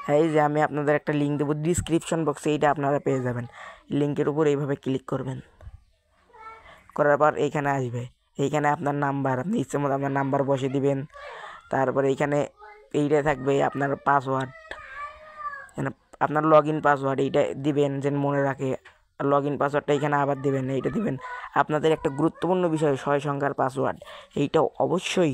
হ্যাঁ, এই যে আমি আপনাদের একটা লিঙ্ক দেবো ডিসক্রিপশন বক্সে, এইটা আপনারা পেয়ে যাবেন। লিঙ্কের উপর এইভাবে ক্লিক করবেন, করার পর এইখানে আসবে, এইখানে আপনার নাম্বার, আপনি ইচ্ছে মতো আপনার নাম্বার বসিয়ে দিবেন। তারপরে এইখানে এইটা থাকবে আপনার পাসওয়ার্ড, আপনার লগ ইন পাসওয়ার্ড এইটা দিবেন যেন মনে রাখে। লগ ইন পাসওয়ার্ডটা এখানে আবার দেবেন, এইটা দিবেন। আপনাদের একটা গুরুত্বপূর্ণ বিষয় 6 সংখ্যার পাসওয়ার্ড, এইটা অবশ্যই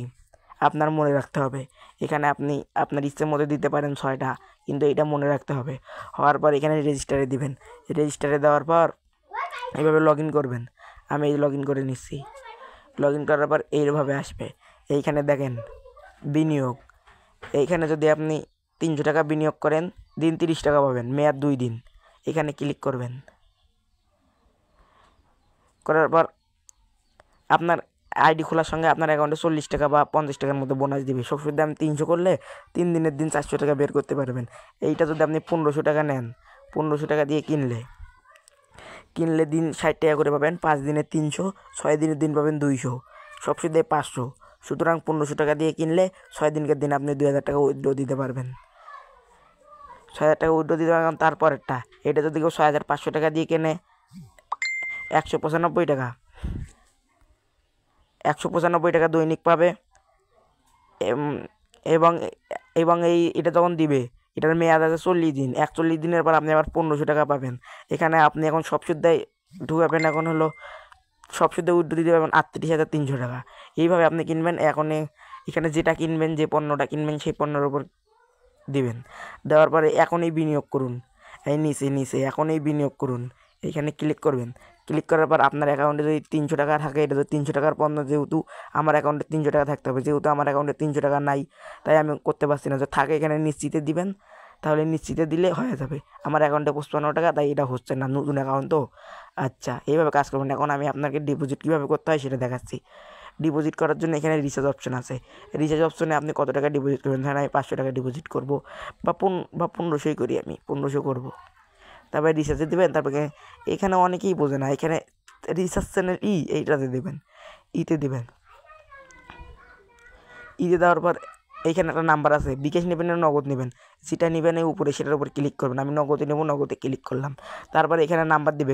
আপনার মনে রাখতে হবে। এখানে আপনি আপনার ইচ্ছের মধ্যে দিতে পারেন 6টা, কিন্তু এইটা মনে রাখতে হবে। হওয়ার পর এখানে রেজিস্টারে দিবেন, রেজিস্টারে দেওয়ার পর এইভাবে লগ ইন করবেন। আমি এই লগ ইন করে নিচ্ছি। লগ ইন করার পর এইভাবে আসবে, এইখানে দেখেন বিনিয়োগ। এইখানে যদি আপনি 300 টাকা বিনিয়োগ করেন, দিন 30 টাকা পাবেন, মেয়াদ 2 দিন। এখানে ক্লিক করবেন, করার পর আপনার আইডি খোলার সঙ্গে আপনার অ্যাকাউন্টে 40 টাকা বা 50 টাকার মতো বোনাস দিবে। সবসময় দাম 300 করলে 3 দিনের দিন 400 টাকা বের করতে পারবেন। এইটা যদি আপনি 1500 টাকা নেন, 1500 টাকা দিয়ে কিনলে দিন 60 টাকা করে পাবেন। 5 দিনে 300, 6 দিনের দিন পাবেন 200, সবসময় 500। সুতরাং 1500 টাকা দিয়ে কিনলে 6 দিনকার দিন আপনি 2000 টাকা উইথড্র দিতে পারবেন। 6000 টাকা উইথড্র দিতে পারবেন। তারপরেরটা, এটা যদি কেউ 6500 টাকা দিয়ে কেনে, 195 টাকা, 195 টাকা দৈনিক পাবে। এবং এবং এটা যখন দিবে, এটার মেয়াদ আছে 40 দিন। 41 দিনের পর আপনি আবার 1500 টাকা পাবেন। এখানে আপনি এখন সব সুদ্ধই ঢুকাবেন, এখন হলো সব সুদ্ধে উইথড্র দিতে পারবেন 38,300 টাকা। এইভাবে আপনি কিনবেন। এখানে যেটা কিনবেন, যে পণ্যটা কিনবেন সেই পণ্যের উপর দিবেন। দেওয়ার পরে এখনই বিনিয়োগ করুন, এই নিচে এখনই বিনিয়োগ করুন, এইখানে ক্লিক করবেন। ক্লিক করার পর আপনার অ্যাকাউন্টে যদি 300 টাকা থাকে, এটা যদি 300 টাকার পণ্য, যেহেতু আমার অ্যাকাউন্টে 300 টাকা থাকতে হবে, যেহেতু আমার অ্যাকাউন্টে 300 টাকা নাই, তাই আমি করতে পারছি না। যে থাকে এখানে নিশ্চিতে দিবেন, তাহলে নিশ্চিতে দিলে হয়ে যাবে। আমার অ্যাকাউন্টে 55 টাকা, তাই এটা হচ্ছে না, নতুন অ্যাকাউন্ট তো। আচ্ছা, এইভাবে কাজ করবেন। এখন আমি আপনাকে ডিপোজিট কীভাবে করতে হয় সেটা দেখাচ্ছি। ডিপোজিট করার জন্য এখানে রিচার্জ অপশন আছে। রিচার্জ অপশনে আপনি কত টাকা ডিপোজিট করবেন, ধরেন আমি 500 টাকা ডিপোজিট করবো, বা 1500ই করি, আমি 1500 করবো। তারপরে রিচার্জে দেবেন। তারপরে এখানে অনেকেই বোঝে না, এখানে রিচার্জ চ্যানেল এইটাতে দেবেন, ইতে দেবেন। ইতে দেওয়ার পর এইখানে একটা নাম্বার আছে, বিকাশ নেবেন না নগদ নেবেন, যেটা নেবেন এই উপরে সেটার উপর ক্লিক করবেন। আমি নগদে নেবো, নগদে ক্লিক করলাম। তারপরে এখানে নাম্বার দেবে,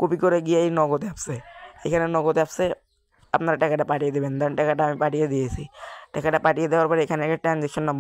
কপি করে গিয়ে এই নগদ অ্যাপসে, এখানে নগদ অ্যাপসে আপনারা টাকাটা পাঠিয়ে দেবেন। ধরেন টাকাটা আমি পাঠিয়ে দিয়েছি। টাকাটা পাঠিয়ে দেওয়ার পরে এখানে একটা ট্রানজ্যাকশন নাম্বার